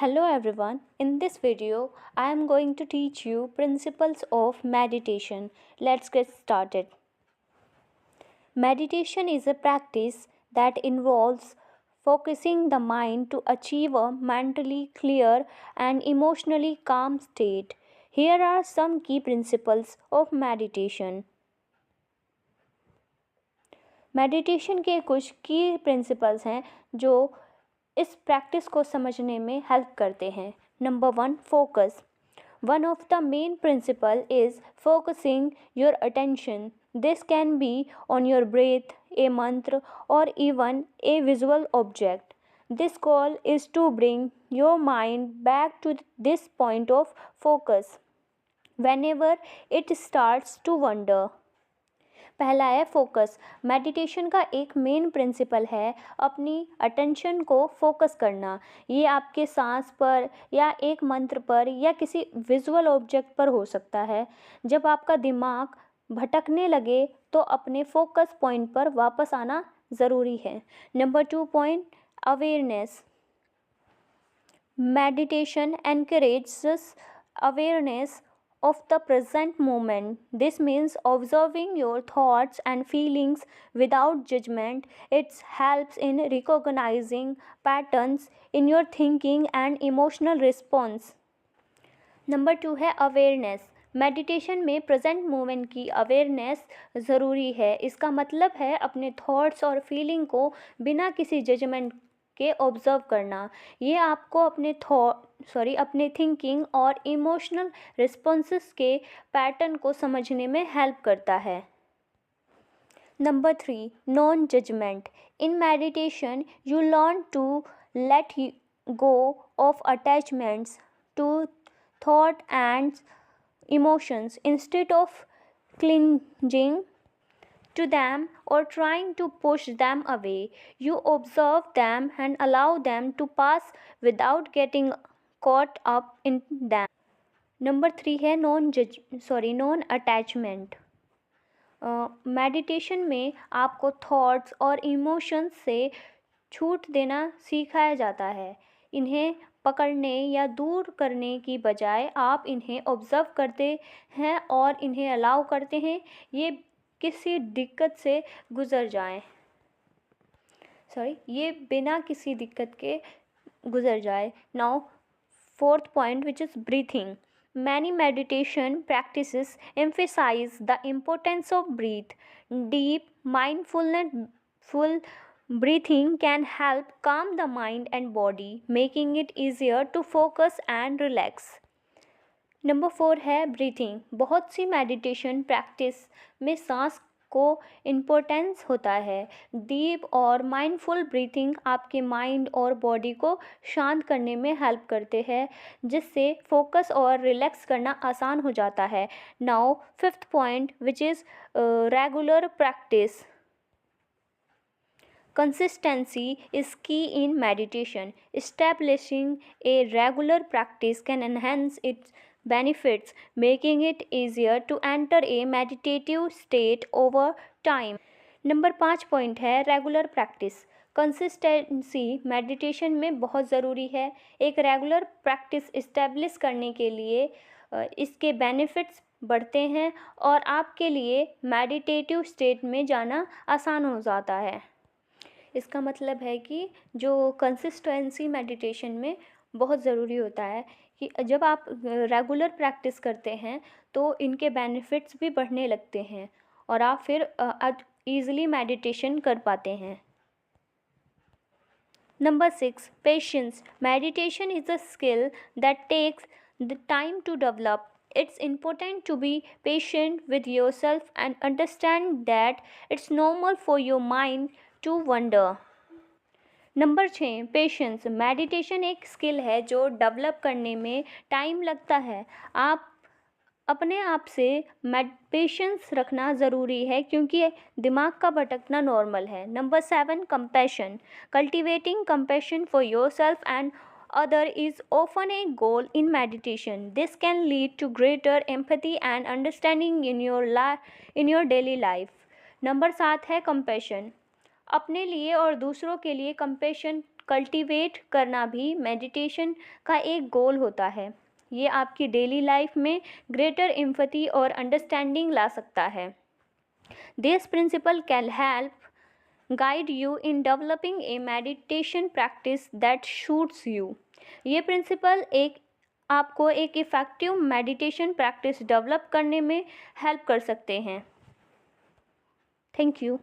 Hello everyone. In this video, I am going to teach you principles of meditation. Let's get started. Meditation is a practice that involves focusing the mind to achieve a mentally clear and emotionally calm state. Here are some key principles of meditation. Meditation के कुछ की principles हैं जो इस practice को समझने में help करते हैं. Number 1, focus. One of the main principle is focusing your attention. This can be on your breath, a mantra, or even a visual object. This goal is to bring your mind back to this point of focus whenever it starts to wander. पहला है focus. Meditation का एक main principal है अपनी attention को focus करना. ये आपके सांस पर या एक मंत्र पर या किसी विजुअल ऑब्जेक्ट पर हो सकता है. जब आपका दिमाग भटकने लगे तो अपने फोकस पॉइंट पर वापस आना ज़रूरी है. Number 2 point, awareness. Meditation encourages awareness of the present moment. This means observing your thoughts and feelings without judgment. It helps in recognizing patterns in your thinking and emotional response. Number 2 है awareness. Meditation में present moment की awareness ज़रूरी है. इसका मतलब है अपने thoughts और फीलिंग को बिना किसी जजमेंट के ऑब्ज़र्व करना. ये आपको अपने थिंकिंग और इमोशनल रिस्पॉन्सेस के पैटर्न को समझने में हेल्प करता है. Number 3, non judgement. In meditation you learn to let go of attachments to thought and emotions instead of clinging to them or trying to push them away. You observe them and allow them to pass without getting caught up in them. Number 3 है non attachment. Meditation में आपको thoughts और emotions से छूट देना सिखाया जाता है. इन्हें पकड़ने या दूर करने की बजाय आप इन्हें ऑब्ज़र्व करते हैं और इन्हें अलाउ करते हैं ये किसी दिक्कत से गुज़र जाएं. ये बिना किसी दिक्कत के गुज़र जाए. Now 4th point, which is breathing. Many meditation practices emphasize the importance of breath. Deep, mindful breathing can help calm the mind and body, making it easier to focus and relax. Number 4 है breathing. बहुत सी meditation practice में सांस को importance होता है. Deep और mindful breathing आपके mind और बॉडी को शांत करने में हेल्प करते हैं जिससे फोकस और रिलैक्स करना आसान हो जाता है. Now 5th point, which is regular practice. Consistency is key in meditation. Establishing a regular practice can enhance its benefits, making it easier to enter a meditative state over time. Number 5 point है regular practice. Consistency meditation में बहुत ज़रूरी है. एक regular practice establish करने के लिए इसके बेनिफिट्स बढ़ते हैं और आपके लिए मेडिटेटिव स्टेट में जाना आसान हो जाता है. इसका मतलब है कि जो कंसिस्टेंसी मेडिटेशन में बहुत ज़रूरी होता है कि जब आप रेगुलर प्रैक्टिस करते हैं तो इनके बेनिफिट्स भी बढ़ने लगते हैं और आप फिर ईज़िली मेडिटेशन कर पाते हैं. Number 6, patience. Meditation is a skill that takes the time to develop. It's important to be patient with yourself and understand that it's normal for your mind to wander. Number 6, patience. Meditation एक skill है जो develop करने में time लगता है. आप अपने आप से पेशेंस रखना ज़रूरी है क्योंकि दिमाग का भटकना नॉर्मल है. Number 7, compassion. Cultivating compassion for yourself and other is often a goal in meditation. This can lead to greater empathy and understanding in your daily life. Number 7 है compassion. अपने लिए और दूसरों के लिए compassion कल्टीवेट करना भी मेडिटेशन का एक गोल होता है। ये आपकी डेली लाइफ में ग्रेटर एम्पैथी और अंडरस्टैंडिंग ला सकता है। This principle can help guide you in developing a meditation practice that suits you. ये प्रिंसिपल आपको एक इफ़ेक्टिव मेडिटेशन प्रैक्टिस डेवलप करने में हेल्प कर सकते हैं। Thank you.